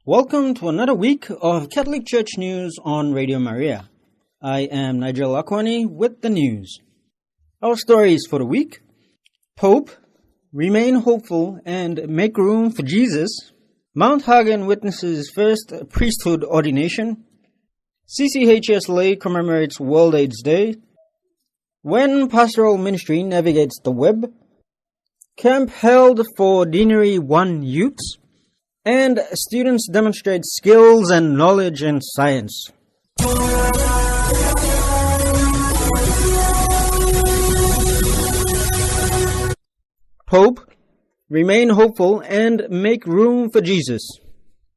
Welcome to another week of Catholic Church News on Radio Maria. I am Nigel Akwani with the news. Our stories for the week: Pope, remain hopeful and make room for Jesus. Mount Hagen witnesses first priesthood ordination. CCHS lay commemorates World AIDS Day. When pastoral ministry navigates the web. Camp held for Deanery 1 youths. And students demonstrate skills and knowledge in science. Pope, remain hopeful and make room for Jesus.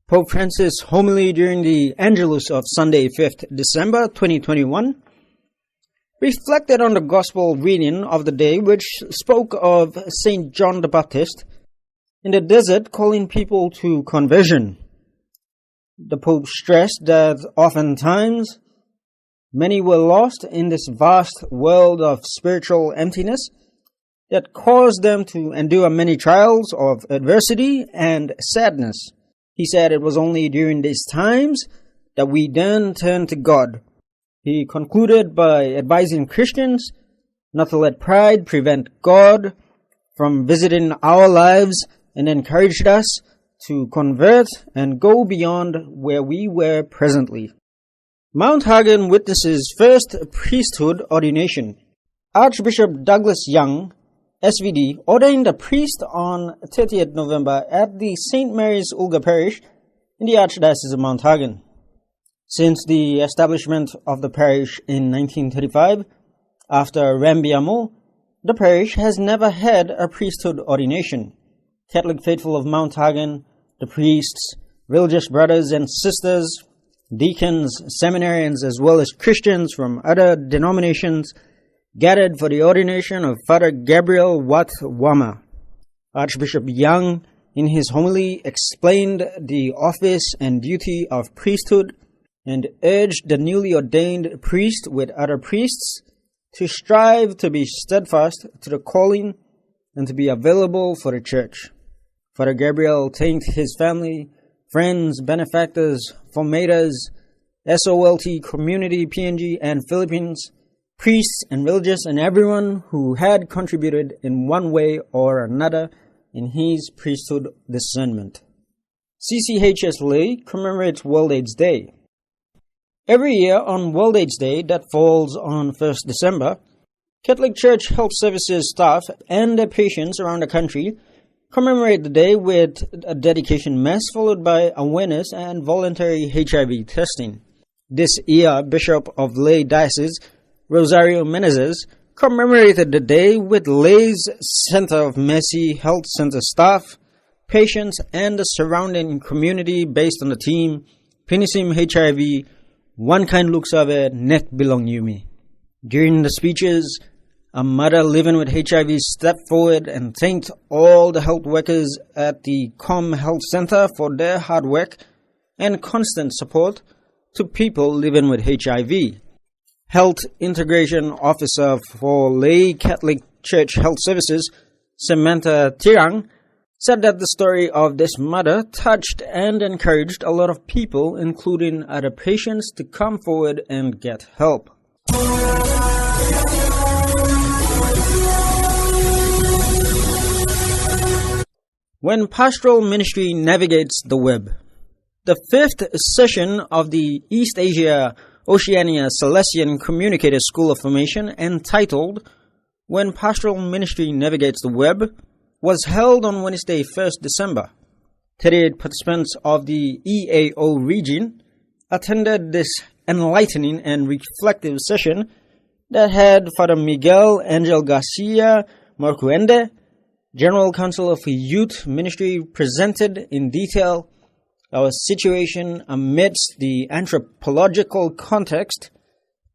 Pope Francis' homily during the Angelus of Sunday, 5th December 2021, reflected on the Gospel reading of the day, which spoke of St. John the Baptist in the desert calling people to conversion. The Pope stressed that oftentimes many were lost in this vast world of spiritual emptiness that caused them to endure many trials of adversity and sadness. He said it was only during these times that we then turn to God. He concluded by advising Christians not to let pride prevent God from visiting our lives, and encouraged us to convert and go beyond where we were presently. Mount Hagen witnesses first priesthood ordination. Archbishop Douglas Young, SVD, ordained a priest on 30th November at the St. Mary's Ulga Parish in the Archdiocese of Mount Hagen. Since the establishment of the parish in 1935, after Rambiamo, the parish has never had a priesthood ordination. Catholic faithful of Mount Hagen, the priests, religious brothers and sisters, deacons, seminarians, as well as Christians from other denominations gathered for the ordination of Father Gabriel Wat Wama. Archbishop Young, in his homily, explained the office and duty of priesthood and urged the newly ordained priest with other priests to strive to be steadfast to the calling and to be available for the Church. Father Gabriel thanked his family, friends, benefactors, formators, SOLT community, PNG and Philippines, priests and religious, and everyone who had contributed in one way or another in his priesthood discernment. CCHS Lay commemorates World AIDS Day. Every year on World AIDS Day, that falls on 1st December, Catholic Church Health Services staff and their patients around the country commemorate the day with a dedication mass followed by awareness and voluntary HIV testing. This year, Bishop of Lay Diocese Rosario Menezes commemorated the day with Lay's Center of Mercy Health Center staff, patients, and the surrounding community based on the theme Pinisim HIV, One Kind Looks of It, Net Belong Yumi. During the speeches, a mother living with HIV stepped forward and thanked all the health workers at the Com Health Center for their hard work and constant support to people living with HIV. Health Integration Officer for Lay Catholic Church Health Services, Samantha Tirang, said that the story of this mother touched and encouraged a lot of people, including other patients, to come forward and get help. When pastoral ministry navigates the web. The 5th session of the East Asia Oceania Salesian Communicator School of Formation, entitled When Pastoral Ministry Navigates the Web, was held on Wednesday, 1st December. 38 participants of the EAO region attended this enlightening and reflective session that had Father Miguel Angel Garcia Marcuende, General Counsel of Youth Ministry, presented in detail our situation amidst the anthropological context,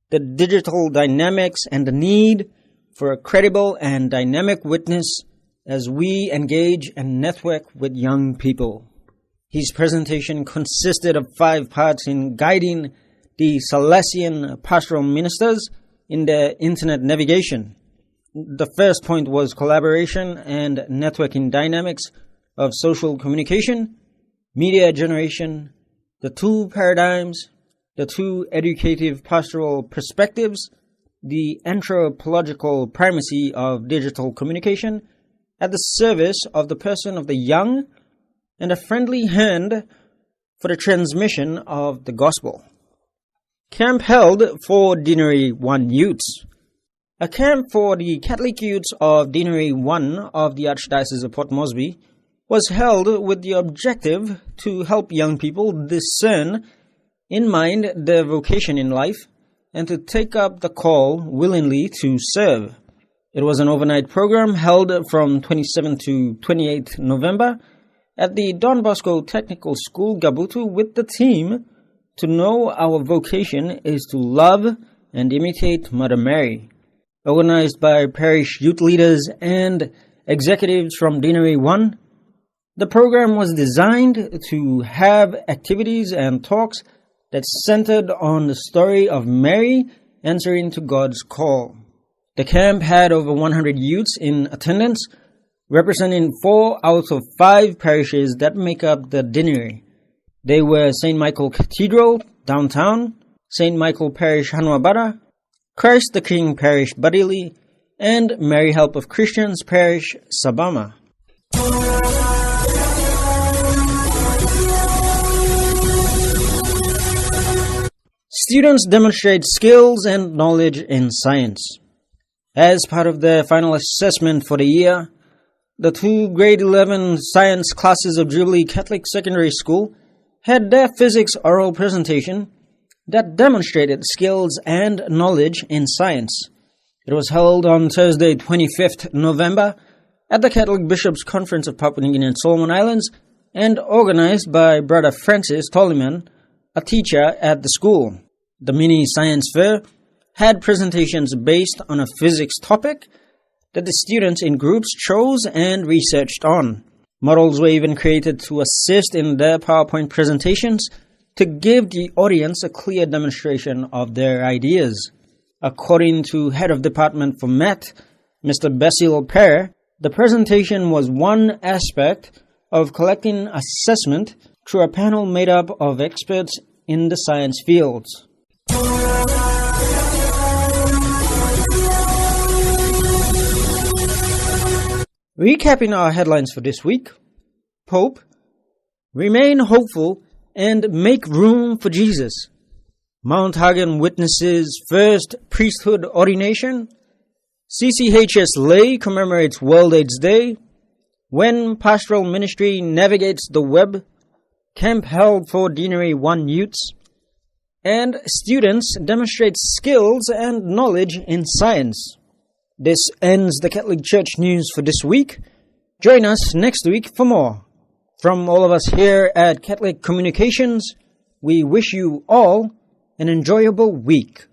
the digital dynamics, and the need for a credible and dynamic witness as we engage and network with young people. His presentation consisted of 5 parts in guiding the Salesian pastoral ministers in their internet navigation. The first point was collaboration and networking dynamics of social communication. media generation, the two paradigms, the two educative pastoral perspectives, the anthropological primacy of digital communication at the service of the person of the young, and a friendly hand for the transmission of the gospel. Camp held for Deanery 1 youths. A camp for the Catholic youths of Deanery 1 of the Archdiocese of Port Moresby was held with the objective to help young people discern in mind their vocation in life and to take up the call willingly to serve. It was an overnight program held from 27 to 28 November at the Don Bosco Technical School, Gabutu, with the theme, "To know our vocation is to love and imitate Mother Mary." Organized by parish youth leaders and executives from Deanery 1, the program was designed to have activities and talks that centered on the story of Mary answering to God's call. The camp had over 100 youths in attendance, representing 4 out of 5 parishes that make up the Deanery. They were St. Michael Cathedral, downtown, St. Michael Parish, Hanwabara, Christ the King Parish, Badili, and Mary Help of Christians Parish, Sabama. Students demonstrate skills and knowledge in science. As part of their final assessment for the year, the 2 grade 11 science classes of Jubilee Catholic Secondary School had their physics oral presentation that demonstrated skills and knowledge in science. It was held on Thursday, 25th November at the Catholic Bishops' Conference of Papua New Guinea and Solomon Islands and organized by Brother Francis Tolliman, a teacher at the school. The mini science fair had presentations based on a physics topic that the students in groups chose and researched on. Models were even created to assist in their PowerPoint presentations to give the audience a clear demonstration of their ideas. According to Head of Department for Math, Mr. Basil Perre, the presentation was one aspect of collecting assessment through a panel made up of experts in the science fields. Recapping our headlines for this week: Pope, remain hopeful and make room for Jesus. Mount Hagen witnesses first priesthood ordination. CCHS Lay commemorates World AIDS Day. When pastoral ministry navigates the web. Camp held for Deanery 1 youths. And students demonstrate skills and knowledge in science. This ends the Catholic Church news for this week. Join us next week for more. From all of us here at Catholic Communications, we wish you all an enjoyable week.